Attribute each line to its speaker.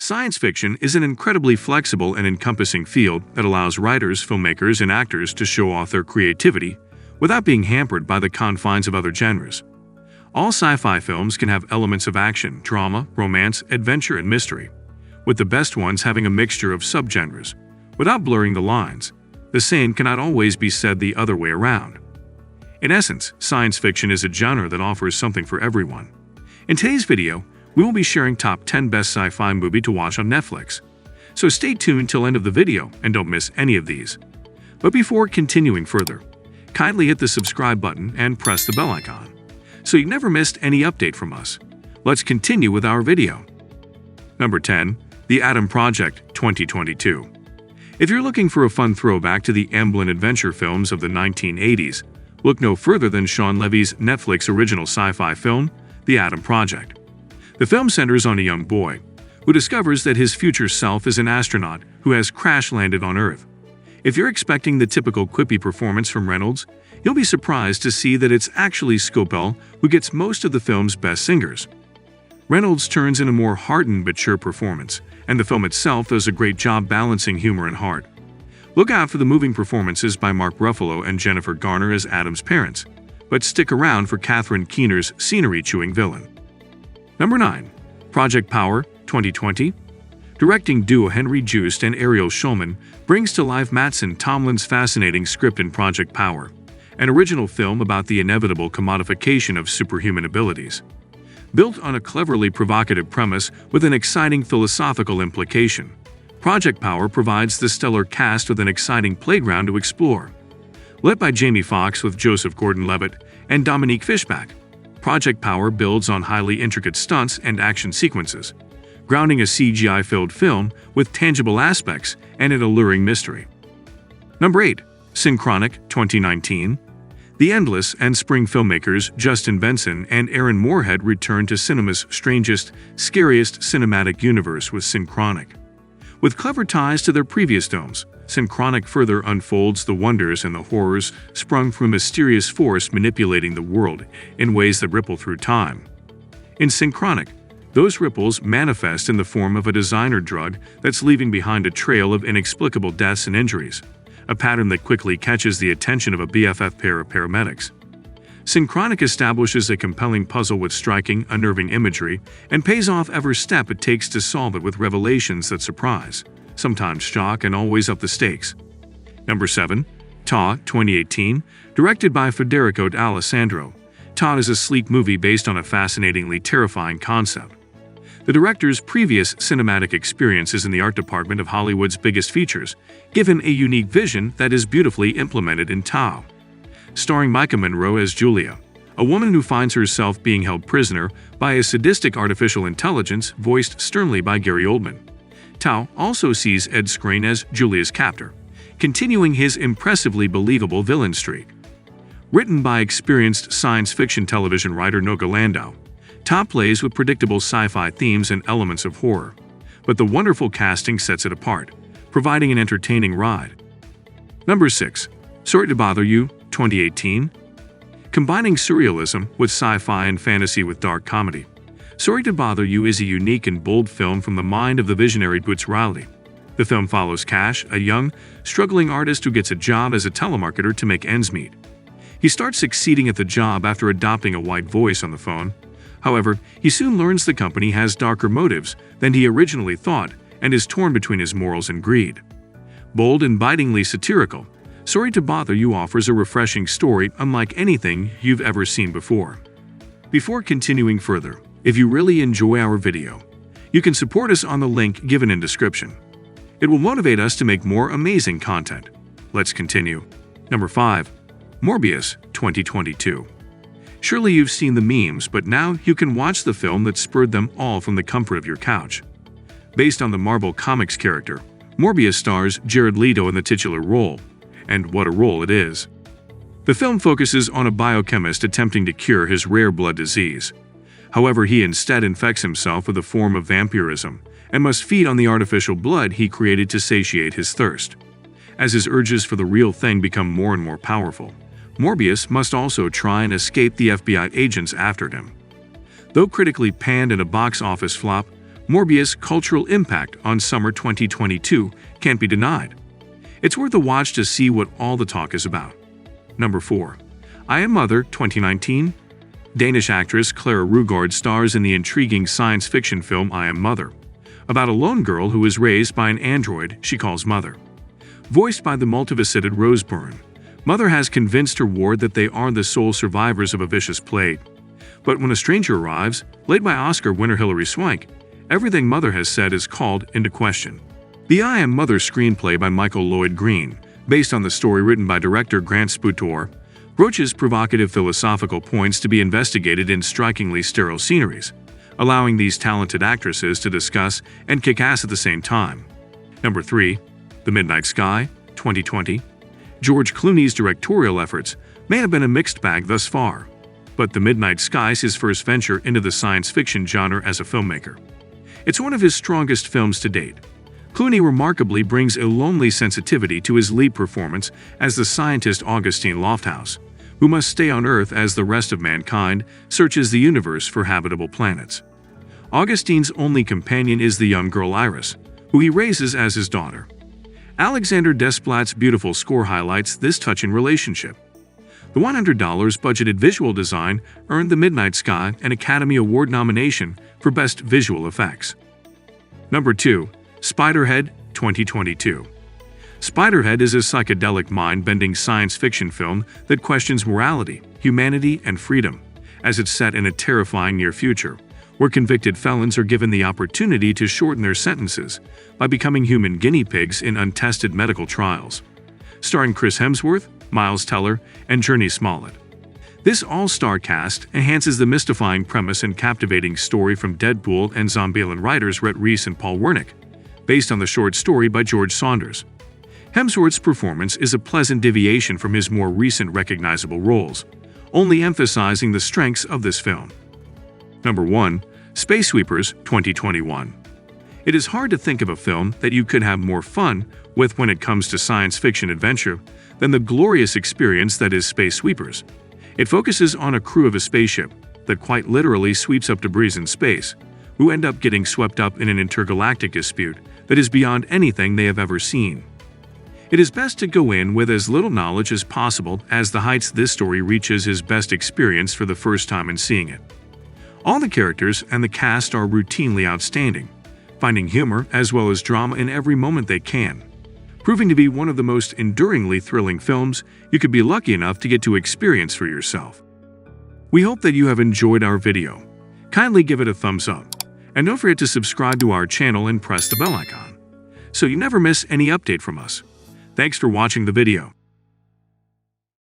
Speaker 1: Science fiction is an incredibly flexible and encompassing field that allows writers, filmmakers, and actors to show off their creativity without being hampered by the confines of other genres. All sci-fi films can have elements of action, drama, romance, adventure, and mystery, with the best ones having a mixture of subgenres. Without blurring the lines, the same cannot always be said the other way around. In essence, science fiction is a genre that offers something for everyone. In today's video, we will be sharing top 10 best sci-fi movie to watch on Netflix. So stay tuned till end of the video and don't miss any of these. But before continuing further, kindly hit the subscribe button and press the bell icon, so you never missed any update from us. Let's continue with our video. Number 10. The Adam Project 2022. If you're looking for a fun throwback to the Amblin adventure films of the 1980s, look no further than Shawn Levy's Netflix original sci-fi film, The Adam Project. The film centers on a young boy who discovers that his future self is an astronaut who has crash-landed on Earth. If you're expecting the typical quippy performance from Reynolds, you'll be surprised to see that it's actually Scopell who gets most of the film's best singers. Reynolds turns in a more heart and mature performance, and the film itself does a great job balancing humor and heart. Look out for the moving performances by Mark Ruffalo and Jennifer Garner as Adam's parents, but stick around for Catherine Keener's scenery-chewing villain. Number 9. Project Power 2020. Directing duo Henry Joost and Ariel Schulman brings to life Mattson Tomlin's fascinating script in Project Power, an original film about the inevitable commodification of superhuman abilities. Built on a cleverly provocative premise with an exciting philosophical implication, Project Power provides the stellar cast with an exciting playground to explore. Led by Jamie Foxx with Joseph Gordon-Levitt and Dominique Fishback, Project Power builds on highly intricate stunts and action sequences, grounding a CGI-filled film with tangible aspects and an alluring mystery. Number 8. Synchronic 2019. The Endless and Spring filmmakers Justin Benson and Aaron Moorhead return to cinema's strangest, scariest cinematic universe with Synchronic. With clever ties to their previous films, Synchronic further unfolds the wonders and the horrors sprung from a mysterious force manipulating the world in ways that ripple through time. In Synchronic, those ripples manifest in the form of a designer drug that's leaving behind a trail of inexplicable deaths and injuries, a pattern that quickly catches the attention of a BFF pair of paramedics. Synchronic establishes a compelling puzzle with striking, unnerving imagery and pays off every step it takes to solve it with revelations that surprise, sometimes shock, and always up the stakes. Number 7. Taw 2018. Directed by Federico D'Alessandro, Taw is a sleek movie based on a fascinatingly terrifying concept. The director's previous cinematic experiences in the art department of Hollywood's biggest features give him a unique vision that is beautifully implemented in Taw. Starring Micah Monroe as Julia, a woman who finds herself being held prisoner by a sadistic artificial intelligence voiced sternly by Gary Oldman. Taw also sees Ed Skrein as Julia's captor, continuing his impressively believable villain streak. Written by experienced science fiction television writer Noga Landau, Taw plays with predictable sci-fi themes and elements of horror, but the wonderful casting sets it apart, providing an entertaining ride. Number 6. Sorry to Bother You 2018. Combining surrealism with sci-fi and fantasy with dark comedy, Sorry to Bother You is a unique and bold film from the mind of the visionary Boots Riley. The film follows Cash, a young, struggling artist who gets a job as a telemarketer to make ends meet. He starts succeeding at the job after adopting a white voice on the phone. However, he soon learns the company has darker motives than he originally thought and is torn between his morals and greed. Bold and bitingly satirical, Sorry to Bother You offers a refreshing story unlike anything you've ever seen before. Before continuing further, if you really enjoy our video, you can support us on the link given in description. It will motivate us to make more amazing content. Let's continue. Number 5. Morbius 2022. Surely you've seen the memes, but now you can watch the film that spurred them all from the comfort of your couch. Based on the Marvel Comics character, Morbius stars Jared Leto in the titular role, and what a role it is. The film focuses on a biochemist attempting to cure his rare blood disease. However, he instead infects himself with a form of vampirism and must feed on the artificial blood he created to satiate his thirst. As his urges for the real thing become more and more powerful, Morbius must also try and escape the FBI agents after him. Though critically panned and a box office flop, Morbius' cultural impact on summer 2022 can't be denied. It's worth a watch to see what all the talk is about. Number 4. I Am Mother 2019. Danish actress Clara Rugard stars in the intriguing science fiction film I Am Mother, about a lone girl who is raised by an android she calls Mother. Voiced by the multifaceted Rose Byrne, Mother has convinced her ward that they are the sole survivors of a vicious plague. But when a stranger arrives, led by Oscar winner Hilary Swank, everything Mother has said is called into question. The I Am Mother screenplay by Michael Lloyd Green, based on the story written by director Grant Sputor, broaches provocative philosophical points to be investigated in strikingly sterile sceneries, allowing these talented actresses to discuss and kick ass at the same time. Number 3. The Midnight Sky 2020. George Clooney's directorial efforts may have been a mixed bag thus far, but The Midnight Sky is his first venture into the science fiction genre as a filmmaker. It's one of his strongest films to date. Clooney remarkably brings a lonely sensitivity to his lead performance as the scientist Augustine Lofthouse, who must stay on Earth as the rest of mankind searches the universe for habitable planets. Augustine's only companion is the young girl Iris, who he raises as his daughter. Alexander Desplat's beautiful score highlights this touching relationship. The $100 budgeted visual design earned The Midnight Sky an Academy Award nomination for Best Visual Effects. Number 2. Spiderhead 2022. Spiderhead is a psychedelic mind-bending science fiction film that questions morality, humanity, and freedom, as it's set in a terrifying near future, where convicted felons are given the opportunity to shorten their sentences by becoming human guinea pigs in untested medical trials. Starring Chris Hemsworth, Miles Teller, and Journey Smollett. This all-star cast enhances the mystifying premise and captivating story from Deadpool and Zombieland writers Rhett Reese and Paul Wernick, based on the short story by George Saunders. Hemsworth's performance is a pleasant deviation from his more recent recognizable roles, only emphasizing the strengths of this film. Number 1. Space Sweepers 2021. It is hard to think of a film that you could have more fun with when it comes to science fiction adventure than the glorious experience that is Space Sweepers. It focuses on a crew of a spaceship that quite literally sweeps up debris in space, who end up getting swept up in an intergalactic dispute that is beyond anything they have ever seen. It is best to go in with as little knowledge as possible, as the heights this story reaches his best experience for the first time in seeing it. All the characters and the cast are routinely outstanding, finding humor as well as drama in every moment they can, proving to be one of the most enduringly thrilling films you could be lucky enough to get to experience for yourself. We hope that you have enjoyed our video. Kindly give it a thumbs up, and don't forget to subscribe to our channel and press the bell icon, so you never miss any update from us. Thanks for watching the video.